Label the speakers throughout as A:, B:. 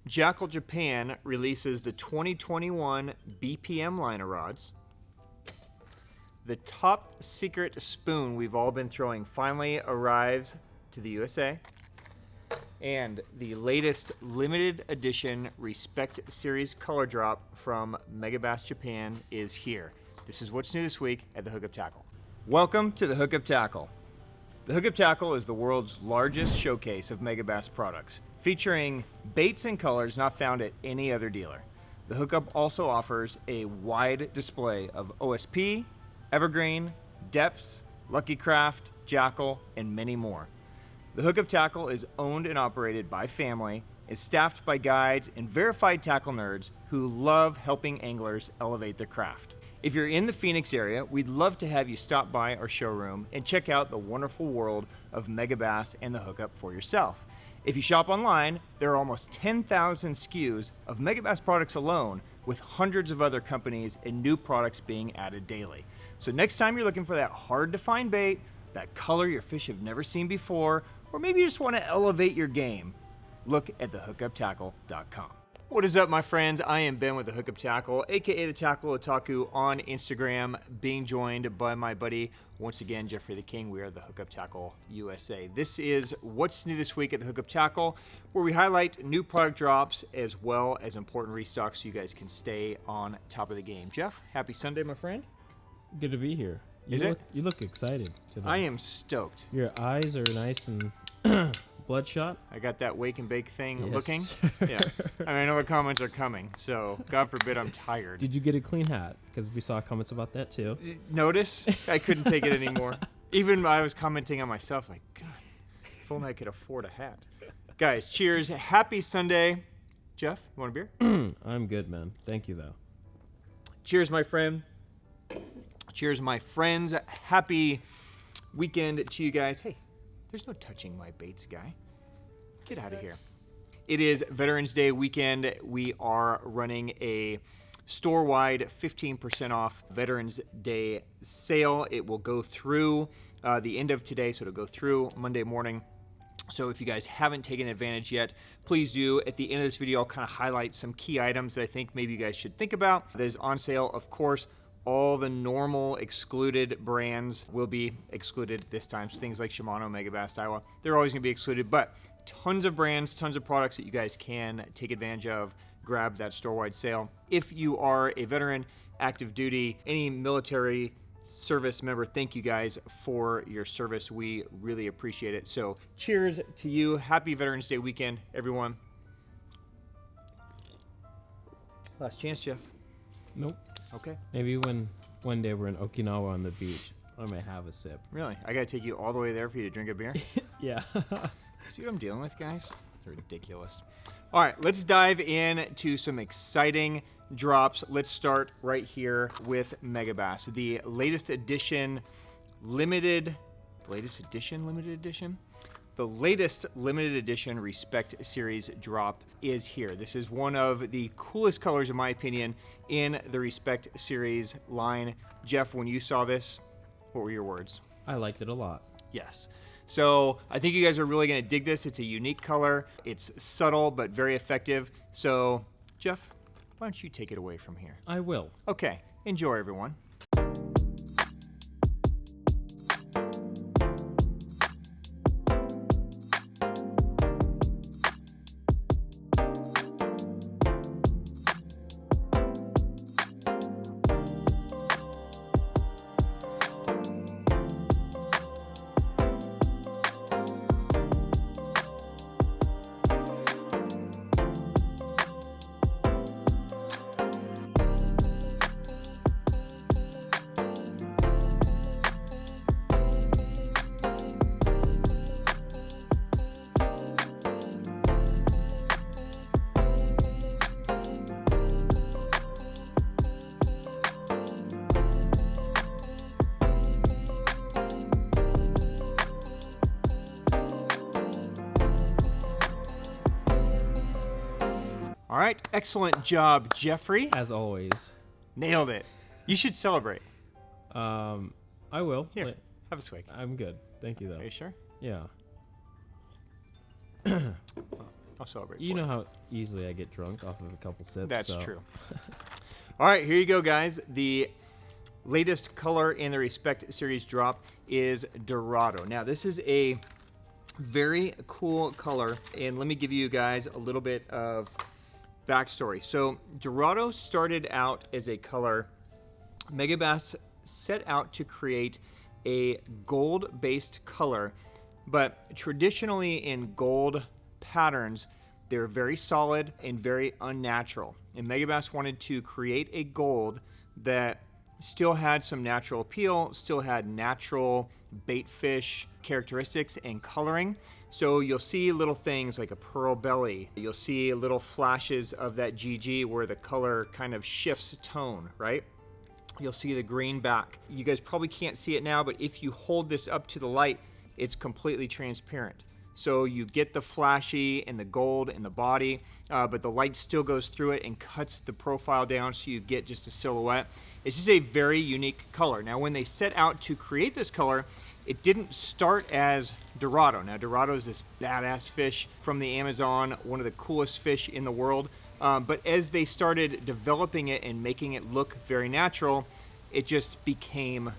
A: Jackall Japan releases the 2021 BPM line of rods. The top secret spoon we've all been throwing finally arrives to the USA. And the latest limited edition Respect Series color drop from Megabass Japan is here. This is what's new this week at the Hookup Tackle. Welcome to the Hookup Tackle. The Hookup Tackle is the world's largest showcase of Megabass products, featuring baits and colors not found at any other dealer. The Hookup also offers a wide display of OSP, Evergreen, Depths, Lucky Craft, Jackall, and many more. The Hookup Tackle is owned and operated by family, is staffed by guides and verified tackle nerds who love helping anglers elevate their craft. If you're in the Phoenix area, we'd love to have you stop by our showroom and check out the wonderful world of Megabass and the Hookup for yourself. If you shop online, there are almost 10,000 SKUs of Megabass products alone, with hundreds of other companies and new products being added daily. So next time you're looking for that hard to find bait, that color your fish have never seen before, or maybe you just want to elevate your game, look at thehookuptackle.com. What is up, my friends? I am Ben with the Hookup Tackle, aka the Tackle Otaku on Instagram, being joined by my buddy, once again, Jeffrey the King. We are the Hookup Tackle USA. This is what's new this week at the Hookup Tackle, where we highlight new product drops as well as important restocks so you guys can stay on top of the game. Jeff, happy Sunday, my friend.
B: Good to be here.
A: You
B: look excited today.
A: I am stoked.
B: Your eyes are nice and bloodshot.
A: I got that wake and bake thing
B: Yes.
A: looking. Yeah. I know the comments are coming, so God forbid I'm tired.
B: Did you get a clean hat? Because we saw comments about that too.
A: Notice? I couldn't take it anymore. Even I was commenting on myself, like, God, if only I could afford a hat. Guys, cheers. Happy Sunday. Jeff, you want a beer?
B: I'm good, man. Thank you, though.
A: Cheers, my friend. Cheers, my friends. Happy weekend to you guys. Hey, there's no touching my baits, guy. Get out of here. It is Veterans Day weekend. We are running a store-wide 15% off Veterans Day sale. It will go through the end of today, so it'll go through Monday morning. So if you guys haven't taken advantage yet, please do. At the end of this video, I'll kind of highlight some key items that I think maybe you guys should think about. That is on sale, of course. All the normal excluded brands will be excluded this time. So things like Shimano, Megabass, Daiwa, they're always going to be excluded. But tons of brands, tons of products that you guys can take advantage of. Grab that store-wide sale. If you are a veteran, active duty, any military service member, thank you guys for your service. We really appreciate it. So cheers to you. Happy Veterans Day weekend, everyone. Last chance, Jeff.
B: Nope.
A: Okay.
B: Maybe when one day we're in Okinawa on the beach, I may have a sip.
A: Really? I gotta take you all the way there for you to drink a beer?
B: Yeah.
A: See what I'm dealing with, guys? It's ridiculous. All right, let's dive into some exciting drops. Let's start right here with Megabass. The latest edition limited Respect Series drop is here. This is one of the coolest colors, in my opinion, in the Respect Series line. Jeff, when you saw this, what were your words?
B: I liked it a lot.
A: Yes. So I think you guys are really going to dig this. It's a unique color. It's subtle, but very effective. So, Jeff, why don't you take it away from here?
B: I will.
A: Okay. Enjoy, everyone. All right, excellent job, Jeffrey.
B: As always.
A: Nailed it. You should celebrate.
B: I will.
A: Here, have a swig.
B: I'm good. Thank you, though.
A: Are you sure?
B: Yeah.
A: I'll celebrate.
B: You know how easily I get drunk off of a couple sips.
A: That's
B: so.
A: true. All right, here you go, guys. The latest color in the Respect series drop is Dorado. Now, this is a very cool color, and let me give you guys a little bit of backstory. So, Dorado started out as a color. Megabass set out to create a gold-based color, but traditionally in gold patterns, they're very solid and very unnatural. And Megabass wanted to create a gold that still had some natural appeal, still had natural bait fish characteristics and coloring. So you'll see little things like a pearl belly. You'll see little flashes of that GG where the color kind of shifts tone, right? You'll see the green back. You guys probably can't see it now, but if you hold this up to the light, it's completely transparent. So you get the flashy and the gold in the body, but the light still goes through it and cuts the profile down so you get just a silhouette. It's just a very unique color. Now, when they set out to create this color, it didn't start as Dorado. Now, Dorado is this badass fish from the Amazon, one of the coolest fish in the world. But as they started developing it and making it look very natural, it just became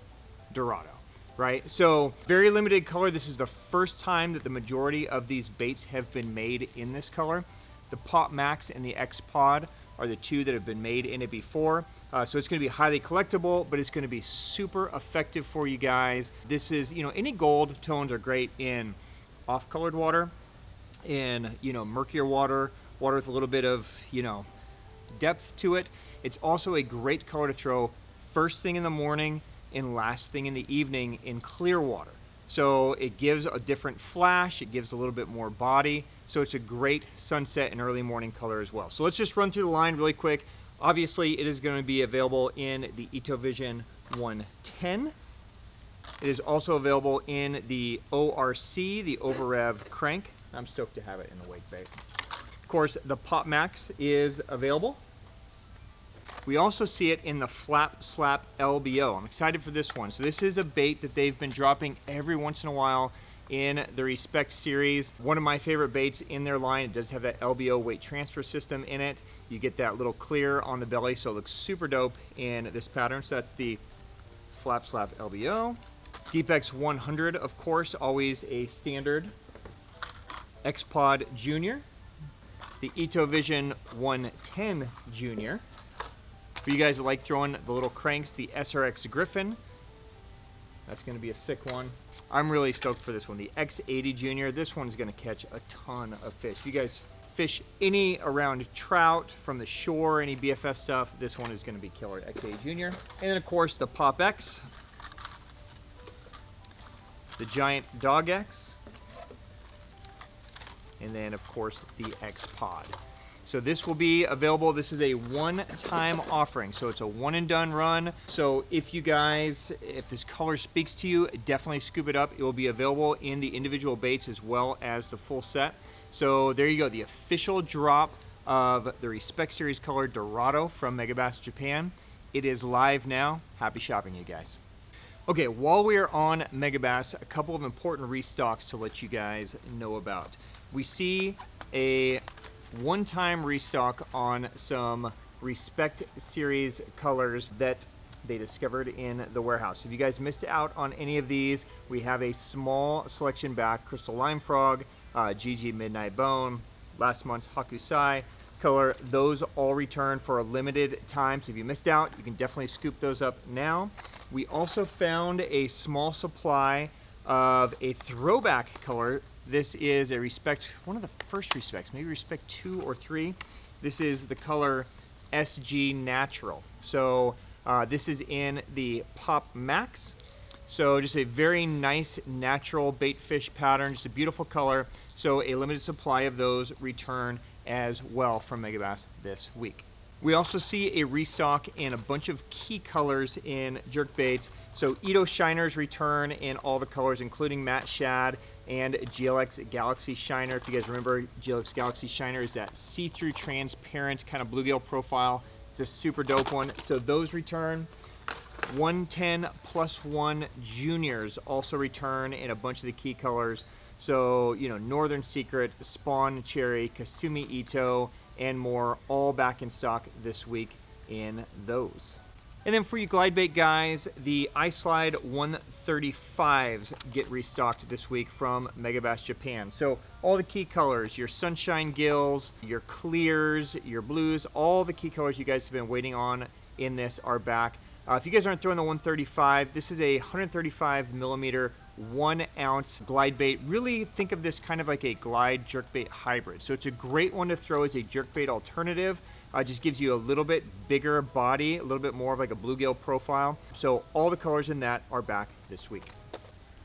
A: Dorado. Right, so very limited color. This is the first time that the majority of these baits have been made in this color. The Pop Max and the X Pod are the two that have been made in it before. So it's going to be highly collectible, but it's going to be super effective for you guys. This is, any gold tones are great in off-colored water, in, murkier water, water with a little bit of, depth to it. It's also a great color to throw first thing in the morning and last thing in the evening in clear water. So it gives a different flash, it gives a little bit more body, so it's a great sunset and early morning color as well. So let's just run through the line really quick. Obviously, it is going to be available in the Ito Vision 110. It is also available in the ORC, the Over Rev Crank. I'm stoked to have it in the wake bait. Of course, the Pop Max is available. We also see it in the Flap Slap LBO. I'm excited for this one. So this is a bait that they've been dropping every once in a while in the Respect series. One of my favorite baits in their line. It does have that LBO weight transfer system in it. You get that little clear on the belly, so it looks super dope in this pattern. So that's the Flap Slap LBO. Deepex 100, of course, always a standard. X-Pod Junior. The Ito Vision 110 Junior. For you guys that like throwing the little cranks, the SRX Griffin. That's going to be a sick one. I'm really stoked for this one. The X80 Junior. This one's going to catch a ton of fish. You guys fish any around trout from the shore, any BFS stuff, this one is going to be killer. X80 Junior. And then, of course, the Pop X. The Giant Dog X. And then, of course, the X Pod. So this will be available. This is a one-time offering, so it's a one-and-done run. So if this color speaks to you, definitely scoop it up. It will be available in the individual baits as well as the full set. So there you go, the official drop of the Respect Series color Dorado from Megabass Japan. It is live now. Happy shopping, you guys. Okay, while we are on Megabass, a couple of important restocks to let you guys know about. We see a one-time restock on some Respect Series colors that they discovered in the warehouse. If you guys missed out on any of these, we have a small selection back. Crystal Lime Frog, GG Midnight Bone, last month's Hakusai color. Those all return for a limited time, so if you missed out, you can definitely scoop those up now. We also found a small supply of a throwback color. This is a Respect, one of the first Respects, maybe Respect 2 or 3. This is the color SG Natural. So this is in the Pop Max. So just a very nice natural bait fish pattern, just a beautiful color. So a limited supply of those return as well from Megabass this week. We also see a restock in a bunch of key colors in jerkbaits. So Ito Shiners return in all the colors, including Matte Shad and GLX Galaxy Shiner. If you guys remember, GLX Galaxy Shiner is that see-through transparent kind of bluegill profile. It's a super dope one. So those return. 110+1 Juniors also return in a bunch of the key colors. So, you know, Northern Secret, Spawn Cherry, Kasumi Ito, and more, all back in stock this week in those. And then for you glide bait guys, the Islide 135s get restocked this week from Megabass Japan. So all the key colors, your sunshine gills, your clears, your blues, all the key colors you guys have been waiting on in this are back. If you guys aren't throwing the 135, this is a 135 millimeter 1 ounce glide bait. Really think of this kind of like a glide jerkbait hybrid. So it's a great one to throw as a jerkbait alternative. Just gives you a little bit bigger body, a little bit more of like a bluegill profile. So all the colors in that are back this week.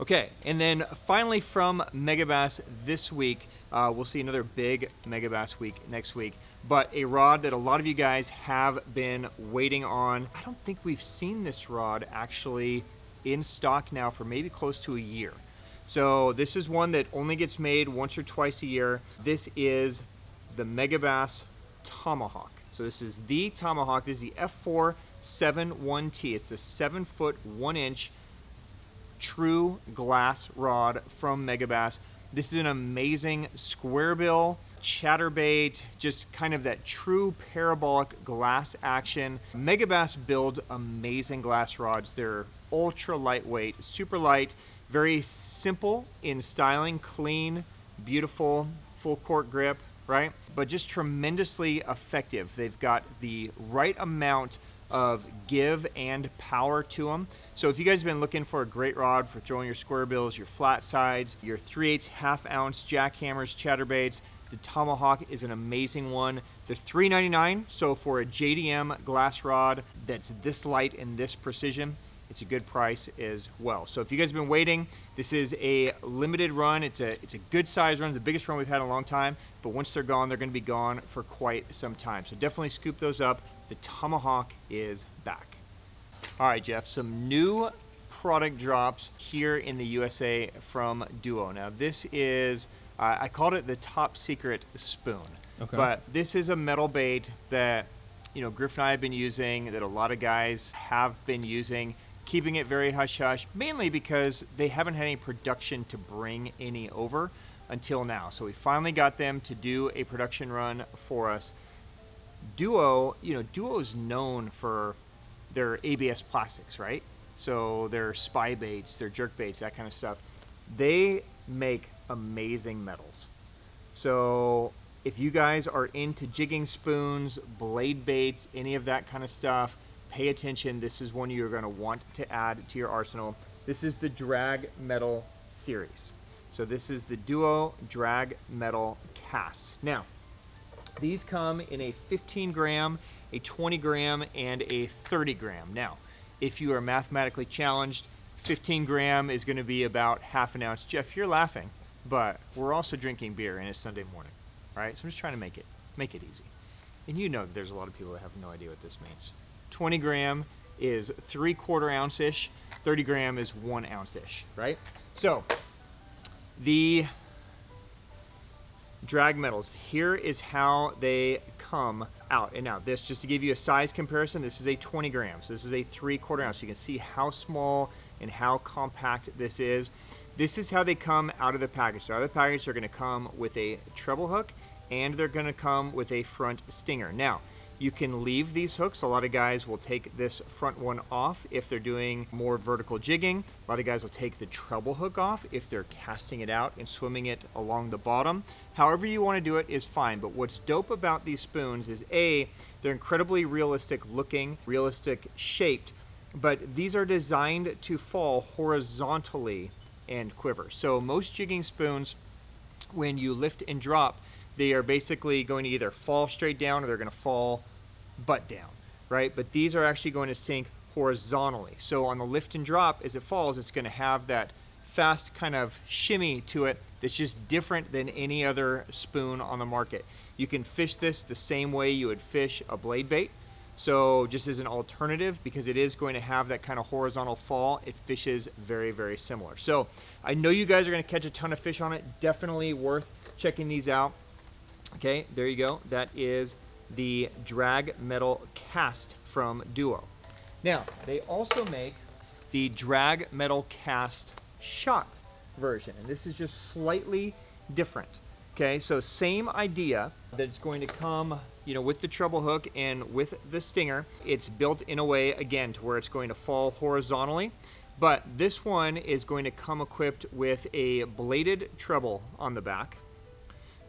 A: Okay, and then finally from Megabass this week, we'll see another big Megabass week next week, but a rod that a lot of you guys have been waiting on. I don't think we've seen this rod actually in stock now for maybe close to a year. So this is one that only gets made once or twice a year. This is the Megabass Tomahawk. So this is the Tomahawk. This is the F471T. It's a 7 foot 1 inch true glass rod from Megabass. This is an amazing square bill, chatterbait, just kind of that true parabolic glass action. Megabass builds amazing glass rods. They're ultra lightweight, super light, very simple in styling, clean, beautiful, full cork grip, right? But just tremendously effective. They've got the right amount of give and power to them. So if you guys have been looking for a great rod for throwing your square bills, your flat sides, your 3/8 half ounce jackhammers, chatterbaits, the Tomahawk is an amazing one. They're $3.99, so for a JDM glass rod that's this light and this precision, it's a good price as well. So if you guys have been waiting, this is a limited run. It's a good size run, the biggest run we've had in a long time, but once they're gone, they're gonna be gone for quite some time. So definitely scoop those up. The Tomahawk is back. All right, Jeff, some new product drops here in the USA from Duo. Now this is, I called it the top secret spoon, okay, but this is a metal bait that, you know, Griff and I have been using, that a lot of guys have been using, keeping it very hush-hush, mainly because they haven't had any production to bring any over until now. So we finally got them to do a production run for us. Duo, you know, Duo is known for their ABS plastics, right? So their spy baits, their jerk baits, that kind of stuff. They make amazing metals. So if you guys are into jigging spoons, blade baits, any of that kind of stuff, pay attention. This is one you're going to want to add to your arsenal. This is the Drag Metal series. So this is the Duo Drag Metal Cast. Now, these come in a 15 gram, a 20 gram, and a 30 gram. Now, if you are mathematically challenged, 15 gram is going to be about half an ounce. Jeff, you're laughing, but we're also drinking beer and it's Sunday morning, right? So I'm just trying to make it easy. And you know that there's a lot of people that have no idea what this means. 20 gram is 3/4 ounce-ish, 30 gram is 1 ounce-ish, right? So the drag metals, here is how they come out. And now this, just to give you a size comparison, this is a 20 grams. This is a 3/4 ounce. You can see how small and how compact this is. This is how they come out of the package. So out of the package, they're gonna come with a treble hook and they're gonna come with a front stinger. Now, you can leave these hooks. A lot of guys will take this front one off if they're doing more vertical jigging. A lot of guys will take the treble hook off if they're casting it out and swimming it along the bottom. However you want to do it is fine, but what's dope about these spoons is A, they're incredibly realistic looking, realistic shaped, but these are designed to fall horizontally and quiver. So most jigging spoons, when you lift and drop, they are basically going to either fall straight down or they're going to fall butt down, right? But these are actually going to sink horizontally. So on the lift and drop, as it falls, it's going to have that fast kind of shimmy to it that's just different than any other spoon on the market. You can fish this the same way you would fish a blade bait. So just as an alternative, because it is going to have that kind of horizontal fall, it fishes very, very similar. So I know you guys are going to catch a ton of fish on it. Definitely worth checking these out. Okay, there you go. That is the Drag Metal Cast from Duo. Now, they also make the Drag Metal Cast Shot version, and this is just slightly different. Okay, so same idea, that it's going to come, you know, with the treble hook and with the stinger. It's built in a way, again, to where it's going to fall horizontally, but this one is going to come equipped with a bladed treble on the back.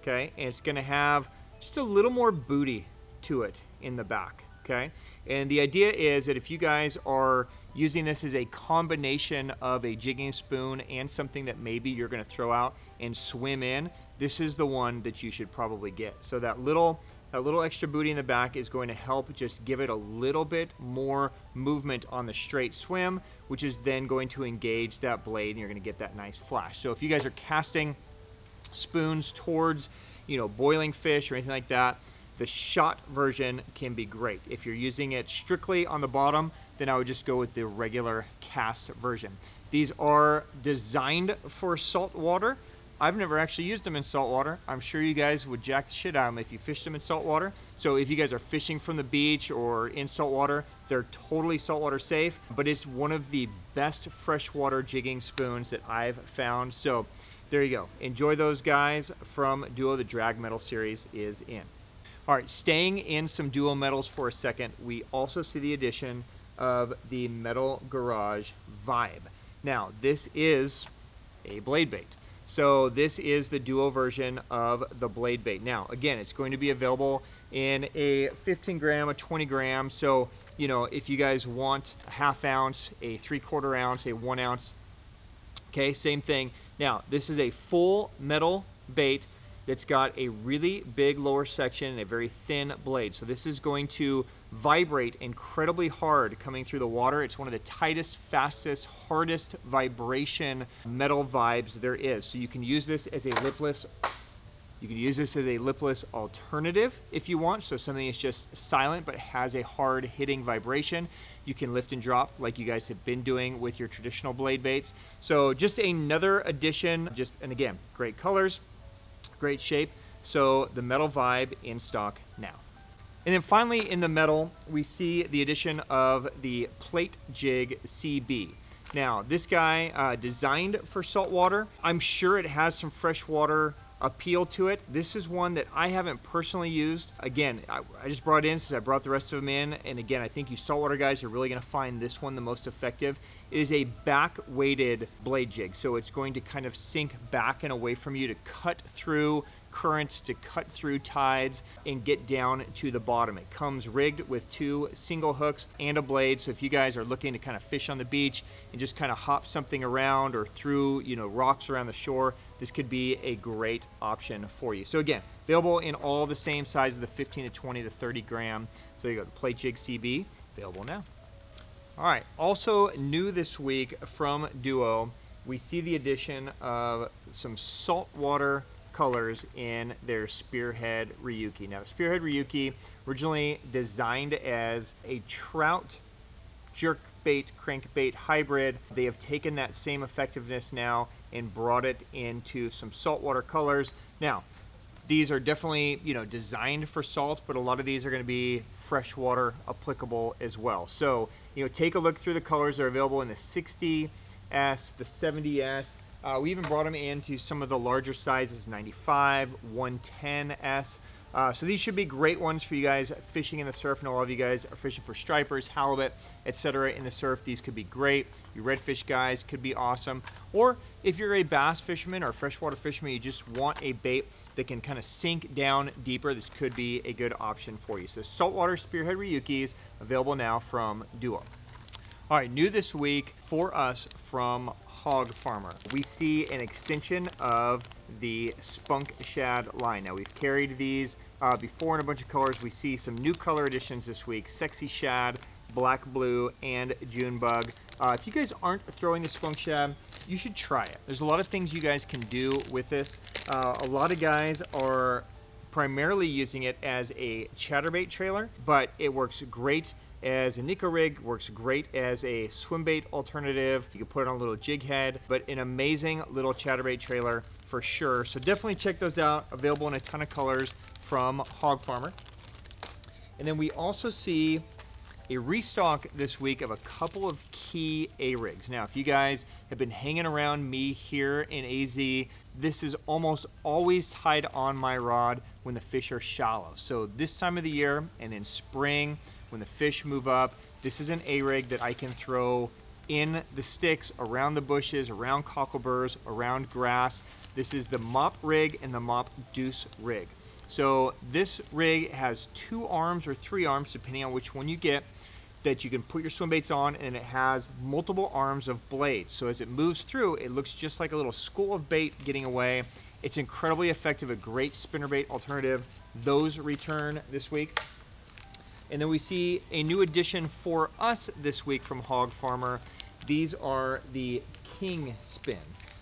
A: Okay, and it's going to have just a little more booty to it in the back. Okay, and the idea is that if you guys are using this as a combination of a jigging spoon and something that maybe you're going to throw out and swim in, this is the one that you should probably get. So that little extra booty in the back is going to help just give it a little bit more movement on the straight swim, which is then going to engage that blade, and you're going to get that nice flash. So if you guys are casting spoons towards, you know, boiling fish or anything like that, the shot version can be great. If you're using it strictly on the bottom, then I would just go with the regular cast version. These are designed for saltwater. I've never actually used them in saltwater. I'm sure you guys would jack the shit out of them if you fished them in saltwater. So if you guys are fishing from the beach or in saltwater, they're totally saltwater safe, but it's one of the best freshwater jigging spoons that I've found. So there you go. Enjoy those guys from Duo. The drag metal series is in. All right, staying in some Duo metals for a second, we also see the addition of the Metal Garage Vibe. Now, this is a blade bait. So this is the Duo version of the blade bait. Now, again, it's going to be available in a 15 gram, a 20 gram. So, you know, if you guys want a ½ ounce, a 3/4 ounce, a 1 ounce, okay, same thing. Now, this is a full metal bait that's got a really big lower section and a very thin blade. So this is going to vibrate incredibly hard coming through the water. It's one of the tightest, fastest, hardest vibration metal vibes there is. So you can use this as a lipless, alternative if you want. So something that's just silent but has a hard hitting vibration. You can lift and drop like you guys have been doing with your traditional blade baits. So just another addition, and again, great colors, great shape. So the metal vibe in stock now. And then finally in the metal, we see the addition of the Plate Jig CB. Now this guy, designed for saltwater. I'm sure it has some freshwater appeal to it. This is one that I haven't personally used. Again, I just brought it in since I brought the rest of them in. And again, I think you saltwater guys are really gonna find this one the most effective. It is a back-weighted blade jig. So it's going to kind of sink back and away from you to cut through current, to cut through tides and get down to the bottom. It comes rigged with 2 single hooks and a blade. So if you guys are looking to kind of fish on the beach and just kind of hop something around or through, you know, rocks around the shore, this could be a great option for you. So again, available in all the same sizes, the 15 to 20 to 30 gram. So you go, the Plate Jig CB, available now. All right, also new this week from Duo, we see the addition of some saltwater colors in their Spearhead Ryuki. Now, the Spearhead Ryuki, originally designed as a trout jerkbait, crankbait hybrid. They have taken that same effectiveness now and brought it into some saltwater colors. Now, these are definitely, you know, designed for salt, but a lot of these are going to be freshwater applicable as well. So, you know, take a look through the colors. They're available in the 60S, the 70S. We even brought them into some of the larger sizes, 95, 110S. So these should be great ones for you guys fishing in the surf. And a lot of you guys are fishing for stripers, halibut, etc. in the surf. These could be great. Your redfish guys could be awesome. Or if you're a bass fisherman or freshwater fisherman, you just want a bait that can kind of sink down deeper, this could be a good option for you. So saltwater Spearhead Ryukis available now from Duo. All right, new this week for us from HogFarmer, we see an extension of the Spunk Shad line. Now, we've carried these before in a bunch of colors. We see some new color additions this week: Sexy Shad, Black Blue, and June Bug. If you guys aren't throwing the Spunk Shad, you should try it. There's a lot of things you guys can do with this. A lot of guys are primarily using it as a chatterbait trailer, but it works great as a Nico rig, works great as a swim bait alternative. You can put it on a little jig head, but an amazing little chatterbait trailer for sure. So definitely check those out. Available in a ton of colors from HogFarmer. And then we also see a restock this week of a couple of key A-rigs. Now, if you guys have been hanging around me here in AZ, this is almost always tied on my rod when the fish are shallow. So this time of the year and in spring, when the fish move up, this is an A-rig that I can throw in the sticks, around the bushes, around cockleburrs, around grass. This is the Mop Rig and the Mop Deuce rig. So this rig has 2 arms or 3 arms, depending on which one you get, that you can put your swim baits on, and it has multiple arms of blades. So as it moves through, it looks just like a little school of bait getting away. It's incredibly effective, a great spinnerbait alternative. Those return this week. And then we see a new addition for us this week from HogFarmer. These are the King Spin.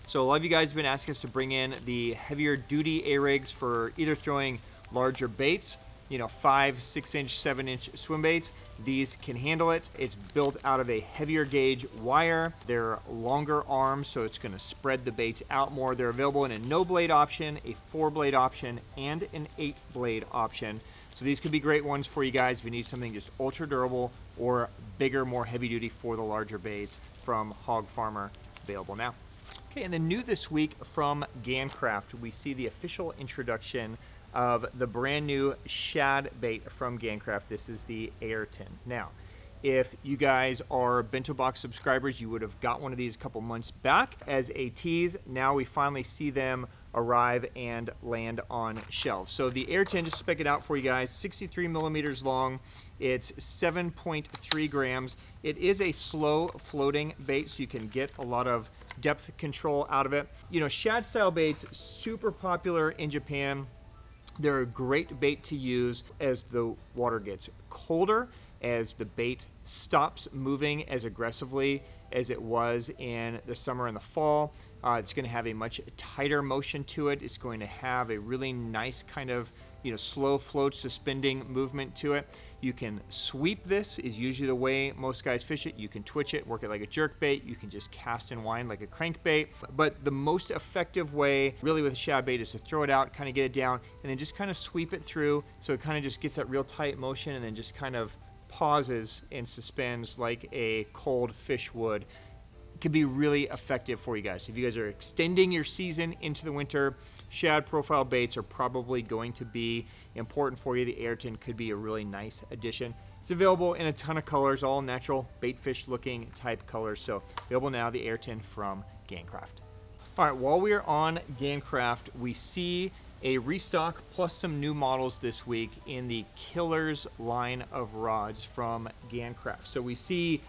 A: So a lot of you guys have been asking us to bring in the heavier duty A-rigs for either throwing larger baits, you know, 5, 6-inch, 7-inch swim baits. These can handle it. It's built out of a heavier gauge wire. They're longer arms, so it's gonna spread the baits out more. They're available in a no blade option, a 4-blade option, and an 8-blade option. So these could be great ones for you guys if you need something just ultra durable or bigger, more heavy duty for the larger baits from HogFarmer, available now. Okay, and then new this week from Gamecraft, we see the official introduction of the brand new Shad bait from Gamecraft. This is the Ayrton. Now, if you guys are Bento Box subscribers, you would have got one of these a couple months back as a tease. Now we finally see them arrive and land on shelves. So the Ayrton, just spec it out for you guys, 63 millimeters long. It's 7.3 grams. It is a slow floating bait, so you can get a lot of depth control out of it. You know, Shad style baits, super popular in Japan. They're a great bait to use as the water gets colder, as the bait stops moving as aggressively as it was in the summer and the fall. It's going to have a much tighter motion to it. It's going to have a really nice kind of, you know, slow float suspending movement to it. You can sweep this, is usually the way most guys fish it. You can twitch it, work it like a jerk bait. You can just cast and wind like a crankbait. But the most effective way really with a shad bait is to throw it out, kind of get it down, and then just kind of sweep it through so it kind of just gets that real tight motion and then just kind of pauses and suspends like a cold fish would. It can be really effective for you guys. If you guys are extending your season into the winter, shad profile baits are probably going to be important for you. The Ayrton could be a really nice addition. It's available in a ton of colors, all natural bait fish looking type colors. So available now, the Ayrton from Gamecraft. All right, while we are on Gamecraft, we see a restock plus some new models this week in the Killers line of rods from Gamecraft. So we see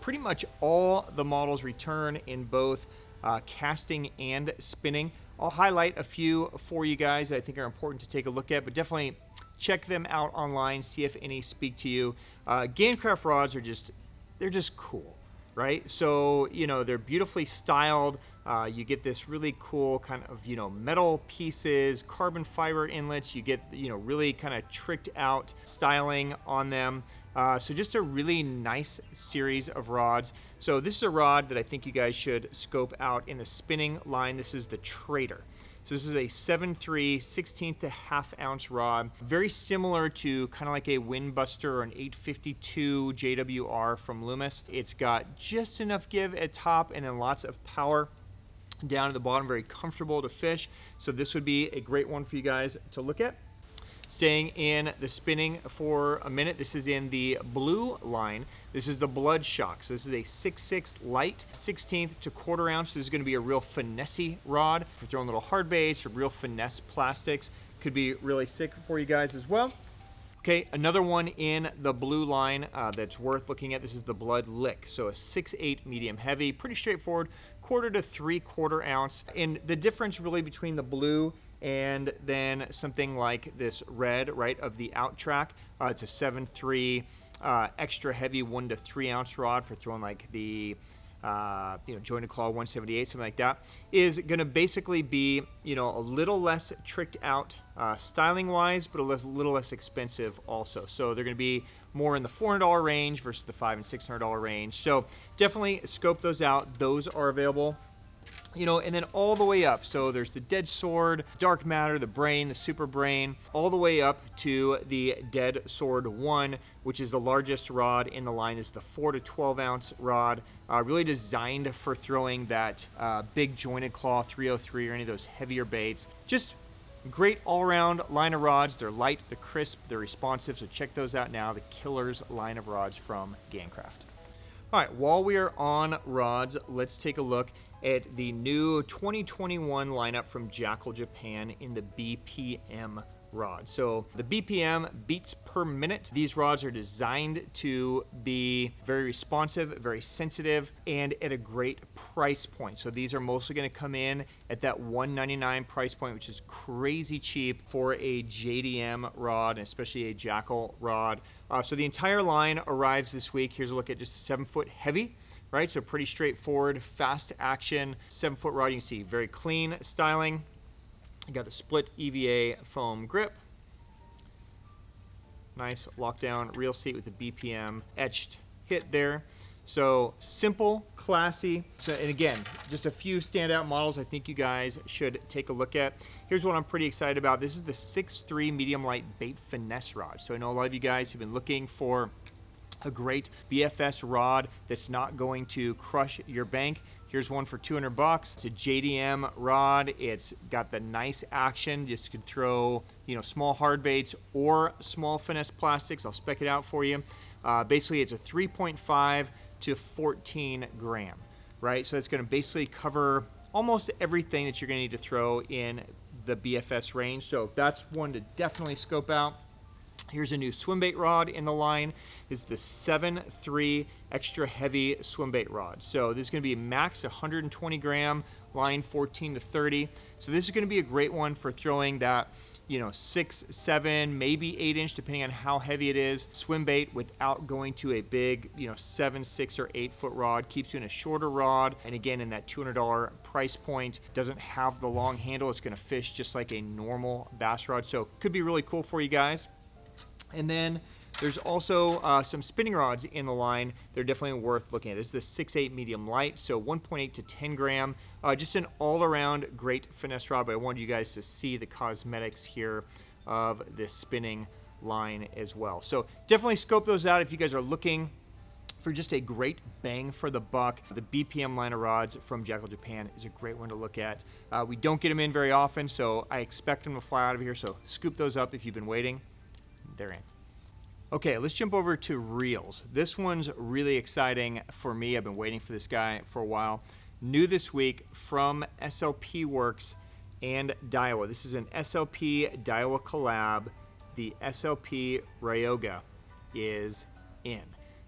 A: pretty much all the models return in both casting and spinning. I'll highlight a few for you guys that I think are important to take a look at, but definitely check them out online, see if any speak to you. Gamecraft rods are they're just cool, right? So, you know, they're beautifully styled. You get this really cool kind of, you know, metal pieces, carbon fiber inlets. You get, you know, really kind of tricked out styling on them. So just a really nice series of rods. So this is a rod that I think you guys should scope out in the spinning line. This is the Trader. So this is a 7.3 16th to half ounce rod, very similar to kind of like a Windbuster or an 852 JWR from Loomis. It's got just enough give at top and then lots of power down at the bottom, very comfortable to fish. So this would be a great one for you guys to look at. Staying in the spinning for a minute, this is in the blue line. This is the Blood Shock. So this is a 6.6 light, 16th to quarter ounce. This is going to be a real finessey rod for throwing little hard baits or real finesse plastics. Could be really sick for you guys as well. Okay, another one in the blue line that's worth looking at. This is the Blood Lick. So a 6.8 medium heavy, pretty straightforward, 1/4 to 3/4 ounce. And the difference really between the blue and then something like this red, right, of the Out Track, it's a 7.3 extra heavy 1 to 3 ounce rod for throwing like the you know, jointed claw 178, something like that, is going to basically be, you know, a little less tricked out styling wise, but a little less expensive also. So they're going to be more in the $400 range versus the $500 and $600 range. So definitely scope those out. Those are available. You know, and then all the way up. So there's the Dead Sword, Dark Matter, the Brain, the Super Brain, all the way up to the Dead Sword 1, which is the largest rod in the line. This is the 4 to 12 ounce rod, really designed for throwing that big jointed claw 303 or any of those heavier baits. Just great all-around line of rods. They're light, they're crisp, they're responsive, so check those out now. The Killers line of rods from Gamecraft. All right, while we are on rods, let's take a look at the new 2021 lineup from Jackall Japan in the BPM rod. So the BPM, beats per minute. These rods are designed to be very responsive, very sensitive, and at a great price point. So these are mostly going to come in at that $199 price point, which is crazy cheap for a JDM rod, and especially a Jackall rod. So the entire line arrives this week. Here's a look at just a 7-foot heavy. Right, so pretty straightforward, fast action, 7-foot rod. You can see very clean styling. You got the split EVA foam grip. Nice lockdown reel seat with the BPM etched hit there. So simple, classy. So, and again, just a few standout models I think you guys should take a look at. Here's what I'm pretty excited about. This is the 6.3 medium light bait finesse rod. So I know a lot of you guys have been looking for a great BFS rod that's not going to crush your bank. Here's one for 200 bucks. It's a JDM rod. It's got the nice action. Just could throw, you know, small hard baits or small finesse plastics. I'll spec it out for you. Basically, it's a 3.5 to 14 gram, right? So it's going to basically cover almost everything that you're going to need to throw in the BFS range. So that's one to definitely scope out. Here's a new swim bait rod in the line. This is the 7.3 extra heavy swim bait rod. So this is going to be max 120 gram, line 14 to 30. So this is going to be a great one for throwing that, you know, 6, 7, maybe 8 inch, depending on how heavy it is, swim bait without going to a big, you know, 7, 6, or 8 foot rod. Keeps you in a shorter rod, and again in that $200 price point. Doesn't have the long handle. It's going to fish just like a normal bass rod. So could be really cool for you guys. And then there's also some spinning rods in the line. They're definitely worth looking at. This is the 6.8 medium light, so 1.8 to 10 gram. Just an all-around great finesse rod, but I wanted you guys to see the cosmetics here of this spinning line as well. So definitely scope those out if you guys are looking for just a great bang for the buck. The BPM line of rods from Jackall Japan is a great one to look at. We don't get them in very often, so I expect them to fly out of here, so scoop those up if you've been waiting. They're in. Okay, let's jump over to reels. This one's really exciting for me. I've been waiting for this guy for a while. New this week from SLP Works and Daiwa. This is an SLP Daiwa collab. The SLP Ryoga is in.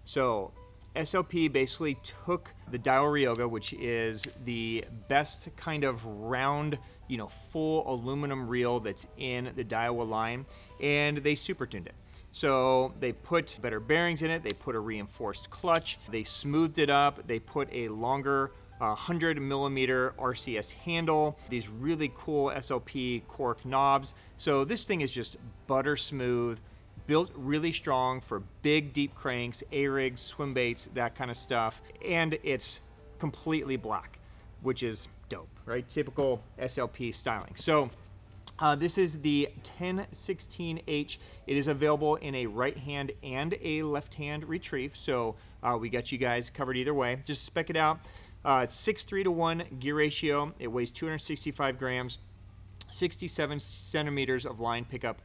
A: So SLP basically took the Daiwa Ryoga, which is the best kind of round, you know, full aluminum reel that's in the Daiwa line, and they super tuned it. So they put better bearings in it, they put a reinforced clutch, they smoothed it up, they put a longer 100 millimeter RCS handle, these really cool SLP cork knobs. So this thing is just butter smooth, built really strong for big deep cranks, A-rigs, swim baits, that kind of stuff. And it's completely black, which is dope, right? Typical SLP styling. So this is the 1016H. It is available in a right hand and a left hand retrieve. So we got you guys covered either way. Just spec it out. It's 6:3 to 1 gear ratio. It weighs 265 grams, 67 centimeters of line pickup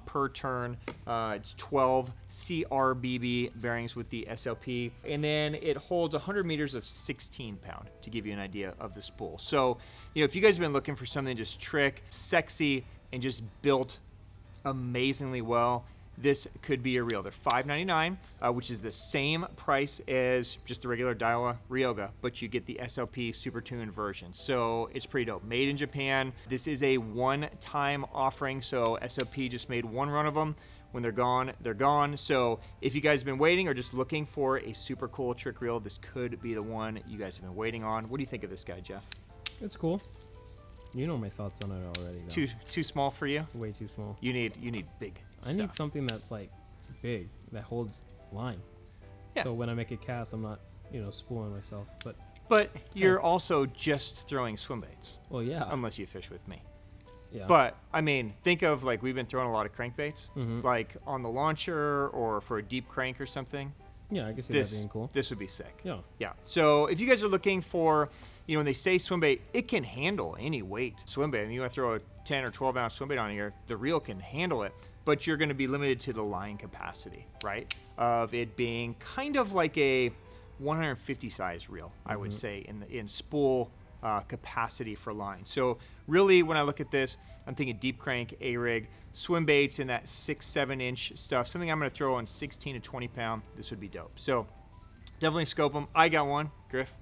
A: per turn. It's 12 CRBB bearings with the SLP, and then it holds 100 meters of 16 pound to give you an idea of the spool. So, you know, if you guys have been looking for something just trick, sexy, and just built amazingly well, this could be a reel. They're $5.99, which is the same price as just the regular Daiwa Ryoga, but you get the SLP super tuned version. So it's pretty dope. Made in Japan. This is a one-time offering, so SLP just made one run of them. When they're gone, they're gone. So if you guys have been waiting or just looking for a super cool trick reel, this could be the one you guys have been waiting on. What do you think of this guy, Jeff?
B: It's cool. You know my thoughts on it already, though.
A: Too small for you?
B: It's way too small.
A: You need big
B: I
A: stuff.
B: need something that's like big, that holds line.
A: Yeah.
B: So when I make a cast, I'm not, you know, spooling myself. But
A: But you're also just throwing swim baits.
B: Well, yeah.
A: Unless you fish with me.
B: Yeah.
A: But, I mean, think of, like, we've been throwing a lot of crankbaits,
B: Mhm.
A: like on the launcher or for a deep crank or something.
B: Yeah, I can see that being cool.
A: This would be sick.
B: Yeah.
A: Yeah. So if you guys are looking for, you know, when they say swim bait, it can handle any weight swim bait. I mean, you want to throw a 10 or 12 ounce swim bait on here, the reel can handle it, but you're going to be limited to the line capacity, right? Of it being kind of like a 150 size reel, I would say, in spool capacity for line. So really, when I look at this, I'm thinking deep crank, A-rig, swim baits in that 6-7 inch stuff, something I'm going to throw on 16 to 20 pound. This would be dope. So definitely scope them. I got one, Griff.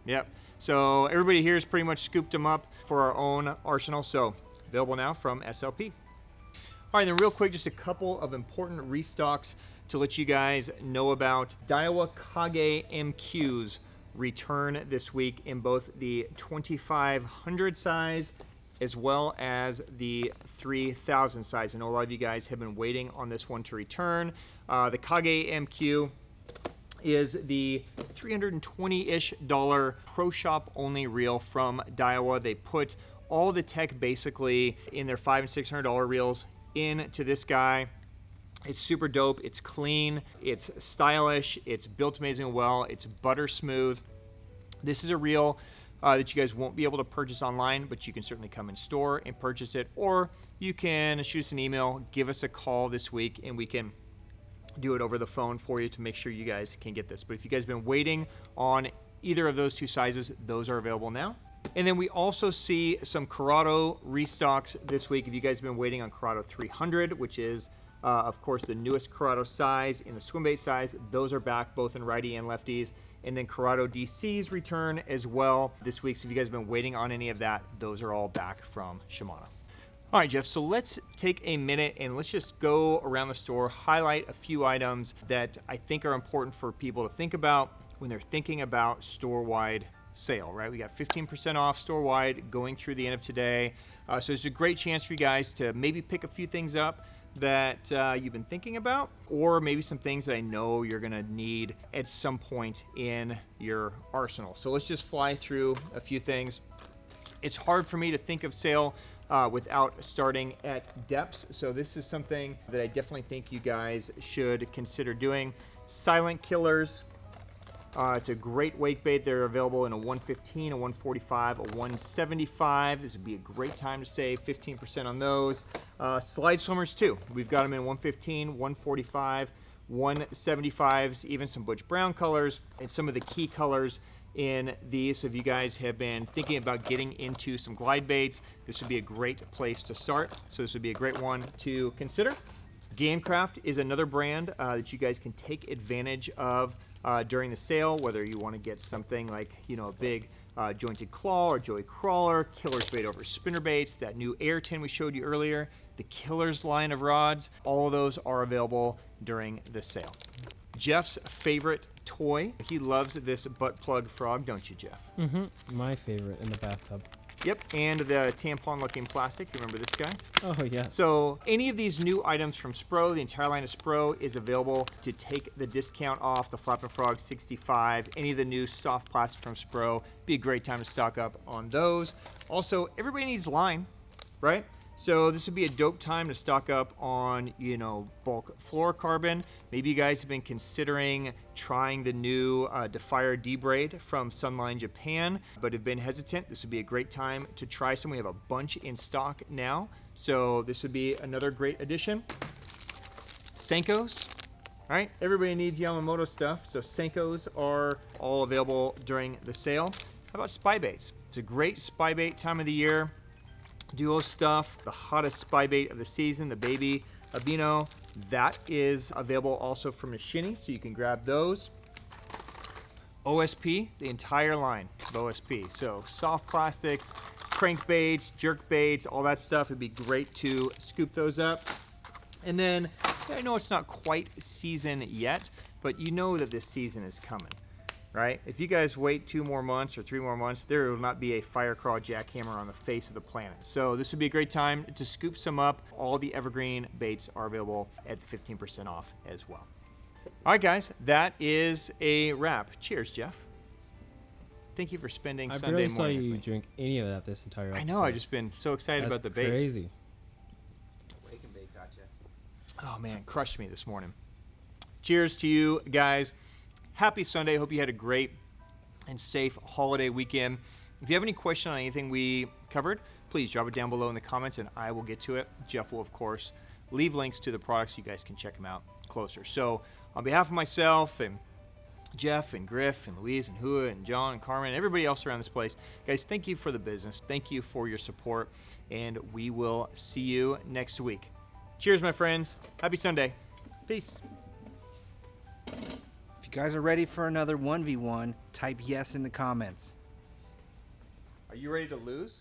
A: Yep. So everybody here has pretty much scooped them up for our own arsenal. So available now from SLP. All right, then real quick, just a couple of important restocks to let you guys know about. Daiwa Kage MQ's return this week in both the 2500 size as well as the 3000 size. I know a lot of you guys have been waiting on this one to return. The Kage MQ is the $320-ish pro shop only reel from Daiwa. They put all the tech basically in their $500 and $600 reels into this guy. It's super dope, it's clean, it's stylish, it's built amazingly well, it's butter smooth. This is a reel that you guys won't be able to purchase online, but you can certainly come in store and purchase it, or you can shoot us an email, give us a call this week, and we can do it over the phone for you to make sure you guys can get this. But if you guys have been waiting on either of those two sizes, those are available now. And then we also see some Dorado restocks this week. If you guys have been waiting on Dorado 300, which is of course the newest Dorado size in the swim bait size, those are back both in righty and lefties. And then Dorado DC's return as well this week. So if you guys have been waiting on any of that, those are all back from Shimano. All right, Jeff, so let's take a minute and let's just go around the store, highlight a few items that I think are important for people to think about when they're thinking about store-wide sale, right? We got 15% off store-wide going through the end of today. So it's a great chance for you guys to maybe pick a few things up that you've been thinking about, or maybe some things that I know you're gonna need at some point in your arsenal. So let's just fly through a few things. It's hard for me to think of sale without starting at depths. So this is something that I definitely think you guys should consider doing. Silent Killers. It's a great wake bait. They're available in a 115, a 145, a 175. This would be a great time to save 15% on those. Slide swimmers too. We've got them in 115, 145, 175s, even some Butch Brown colors, and some of the key colors in these. So if you guys have been thinking about getting into some glide baits, this would be a great place to start. So this would be a great one to consider. Gamecraft is another brand that you guys can take advantage of during the sale, whether you want to get something like, you know, a big jointed claw or joey crawler, killer's bait over spinner baits, that new Ayrton we showed you earlier, the killer's line of rods, all of those are available during the sale. Jeff's favorite toy. He loves this butt plug frog, don't you, Jeff?
B: Mm-hmm. My favorite in the bathtub.
A: Yep, and the tampon-looking plastic. You remember this guy?
B: Oh, yeah.
A: So any of these new items from Spro, the entire line of Spro is available to take the discount off. The Flappin' Frog 65, any of the new soft plastic from Spro, be a great time to stock up on those. Also, everybody needs line, right? So this would be a dope time to stock up on, you know, bulk fluorocarbon. Maybe you guys have been considering trying the new Defier D-Braid from Sunline Japan, but have been hesitant. This would be a great time to try some. We have a bunch in stock now, so this would be another great addition. Senkos, all right? Everybody needs Yamamoto stuff, so Senkos are all available during the sale. How about spy baits? It's a great spy bait time of the year. Duo stuff, the hottest spy bait of the season, the baby albino, that is available also from Nishini, so you can grab those. OSP, the entire line of OSP, so soft plastics, crankbaits, jerk baits, all that stuff. It'd be great to scoop those up. And then I know it's not quite season yet, but you know that this season is coming, right? If you guys wait 2 more months or 3 more months, there will not be a fire crawl jackhammer on the face of the planet. So this would be a great time to scoop some up. All the evergreen baits are available at 15% off as well. All right, guys, that is a wrap. Cheers, Jeff. thank you for spending
B: I
A: Sunday
B: barely saw
A: morning with
B: you
A: me.
B: drink any of that this entire episode.
A: I know. I've just been so excited
B: That's
A: about the baits.
B: crazy.
C: Wake and bake gotcha.
A: Oh man, crushed me this morning. Cheers to you guys. Happy Sunday. Hope you had a great and safe holiday weekend. If you have any question on anything we covered, please drop it down below in the comments and I will get to it. Jeff will, of course, leave links to the products so you guys can check them out closer. So on behalf of myself and Jeff and Griff and Louise and Hua and John and Carmen and everybody else around this place, guys, thank you for the business. Thank you for your support, and we will see you next week. Cheers, my friends. Happy Sunday. Peace.
C: If you guys are ready for another 1v1, type yes in the comments.
A: Are you ready to lose?